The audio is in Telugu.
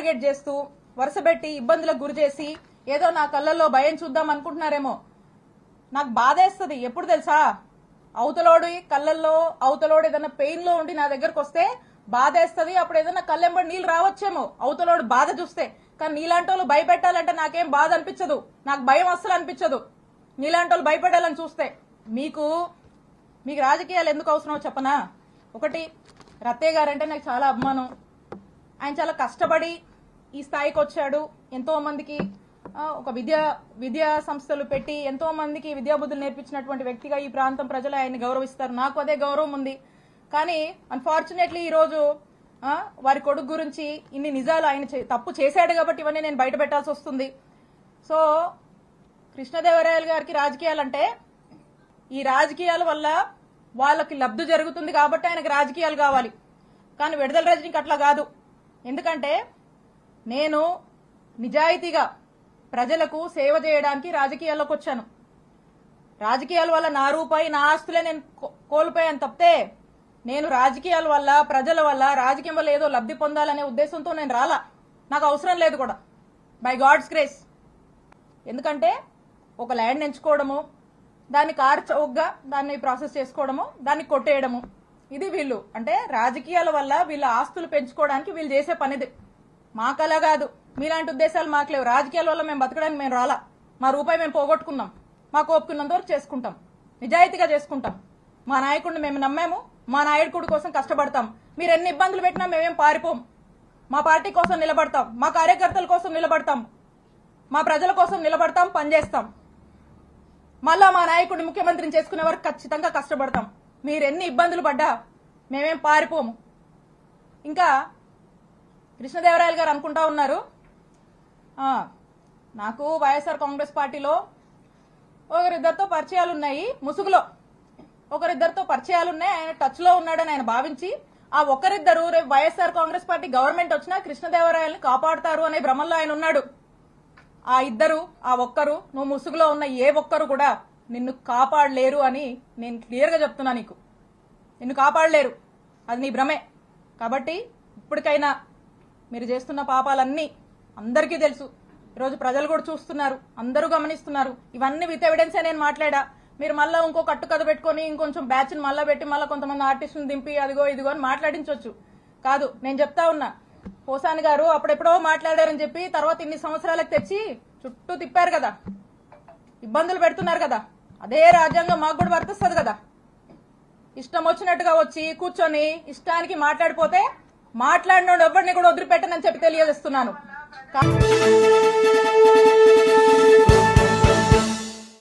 టార్గెట్ చేస్తూ వరుసపెట్టి ఇబ్బందులకు గురి చేసి ఏదో నా కళ్ళల్లో భయం చూద్దాం అనుకుంటున్నారేమో. నాకు బాధేస్తుంది ఎప్పుడు తెలుసా, అవతలోడి కళ్ళల్లో అవతలోడు ఏదైనా పెయిన్ లో ఉండి నా దగ్గరకు వస్తే బాధేస్తుంది. అప్పుడు ఏదైనా కళ్ళెంబడి నీళ్ళు రావచ్చేమో అవతలోడు బాధ చూస్తే. కానీ నీలాంటి వాళ్ళు భయపెట్టాలంటే నాకేం బాధ అనిపించదు, నాకు భయం అస్సలు అనిపించదు నీలాంటి వాళ్ళు భయపెట్టాలని చూస్తే. మీకు రాజకీయాలు ఎందుకు అవసరమో చెప్పనా. ఒకటి, రత్తయ్య గారంటే నాకు చాలా అభిమానం. ఆయన చాలా కష్టపడి ఈ స్థాయికి వచ్చాడు. ఎంతో మందికి ఒక విద్యా సంస్థలు పెట్టి ఎంతో మందికి విద్యాబుద్ధులు నేర్పించినటువంటి వ్యక్తిగా ఈ ప్రాంతం ప్రజలు ఆయన్ని గౌరవిస్తారు. నాకు అదే గౌరవం ఉంది. కానీ అన్ఫార్చునేట్లీ ఈ రోజు వారి కొడుకు గురించి ఇన్ని నిజాలు ఆయన తప్పు చేశాడు కాబట్టి ఇవన్నీ నేను బయట పెట్టాల్సి వస్తుంది. సో కృష్ణదేవరాయలు గారికి రాజకీయాలంటే ఈ రాజకీయాల వల్ల వాళ్ళకి లబ్ధి జరుగుతుంది కాబట్టి ఆయనకు రాజకీయాలు కావాలి. కానీ విడుదల రజనీకి అట్లా కాదు. ఎందుకంటే నేను నిజాయితీగా ప్రజలకు సేవ చేయడానికి రాజకీయాల్లోకి వచ్చాను. రాజకీయాల వల్ల నా రూపాయి నా ఆస్తులే నేను కోల్పోయాను తప్పితే నేను రాజకీయాల వల్ల ప్రజల వల్ల రాజకీయం వల్ల ఏదో లబ్ధి పొందాలనే ఉద్దేశంతో నేను రాలా. నాకు అవసరం లేదు కూడా, బై గాడ్స్ గ్రేస్. ఎందుకంటే ఒక ల్యాండ్ ఎంచుకోవడము, దాన్ని కార్ చౌకగా దాన్ని ప్రాసెస్ చేసుకోవడము, దాన్ని కొట్టేయడము, ఇది వీళ్ళు అంటే రాజకీయాల వల్ల వీళ్ళ ఆస్తులు పెంచుకోవడానికి వీళ్ళు చేసే పనిది. మాకలా కాదు, మీలాంటి ఉద్దేశాలు మాకు లేవు. రాజకీయాల వల్ల మేము బతకడానికి మేము రాలా. మా రూపాయి మేము పోగొట్టుకున్నాం, మాకు ఒప్పుకున్నంత వరకు చేసుకుంటాం, నిజాయితీగా చేసుకుంటాం. మా నాయకుడిని మేము నమ్మాము, మా నాయకుడి కోసం కష్టపడతాం. మీరు ఎన్ని ఇబ్బందులు పెట్టినా మేమేం పారిపోం. మా పార్టీ కోసం నిలబడతాం, మా కార్యకర్తల కోసం నిలబడతాం, మా ప్రజల కోసం నిలబడతాం, పనిచేస్తాం. మళ్ళా మా నాయకుడిని ముఖ్యమంత్రిని చేసుకునే వరకు ఖచ్చితంగా కష్టపడతాం. మీరు ఎన్ని ఇబ్బందులు పడ్డా మేమేం పారిపోము. ఇంకా కృష్ణదేవరాయలు గారు అనుకుంటా ఉన్నారు, నాకు వైఎస్ఆర్ కాంగ్రెస్ పార్టీలో ఒకరిద్దరితో పరిచయాలు ఉన్నాయి, ముసుగులో ఒకరిద్దరితో పరిచయాలు ఉన్నాయి, ఆయన టచ్ లో ఉన్నాడని ఆయన భావించి ఆ ఒకరిద్దరు రేపు వైఎస్ఆర్ కాంగ్రెస్ పార్టీ గవర్నమెంట్ వచ్చినా కృష్ణదేవరాయల్ని కాపాడుతారు అనే భ్రమంలో ఆయన ఉన్నాడు. ఆ ఇద్దరు, ఆ ఒక్కరు, నువ్వు ముసుగులో ఉన్న ఏ ఒక్కరు కూడా నిన్ను కాపాడలేరు అని నేను క్లియర్ గా చెప్తున్నా. నిన్ను కాపాడలేరు, అది నీ భ్రమే. కాబట్టి ఇప్పటికైనా మీరు చేస్తున్న పాపాలన్నీ అందరికీ తెలుసు. ఈరోజు ప్రజలు కూడా చూస్తున్నారు, అందరూ గమనిస్తున్నారు. ఇవన్నీ విత్ ఎవిడెన్సే నేను మాట్లాడా. మీరు మళ్ళీ ఇంకో కట్టు కథ పెట్టుకుని ఇంకొంచెం బ్యాచ్ ని మళ్ళా పెట్టి మళ్ళీ కొంతమంది ఆర్టిస్టులు దింపి అదిగో ఇదిగో అని మాట్లాడించవచ్చు. కాదు, నేను చెప్తా ఉన్నా, పోసాని గారు అప్పుడెప్పుడో మాట్లాడారని చెప్పి తర్వాత ఇన్ని సంవత్సరాలకు తెచ్చి చుట్టూ తిప్పారు కదా, ఇబ్బందులు పెడుతున్నారు కదా. అదే రాజ్యాంగం మాకు కూడా వర్తిస్తుంది కదా. ఇష్టం వచ్చినట్టుగా వచ్చి కూర్చొని ఇష్టానికి మాట్లాడిపోతే మాట్లాడినోడు ఎవరిని కూడా వదిలిపెట్టనని చెప్పి తెలియజేస్తున్నాను.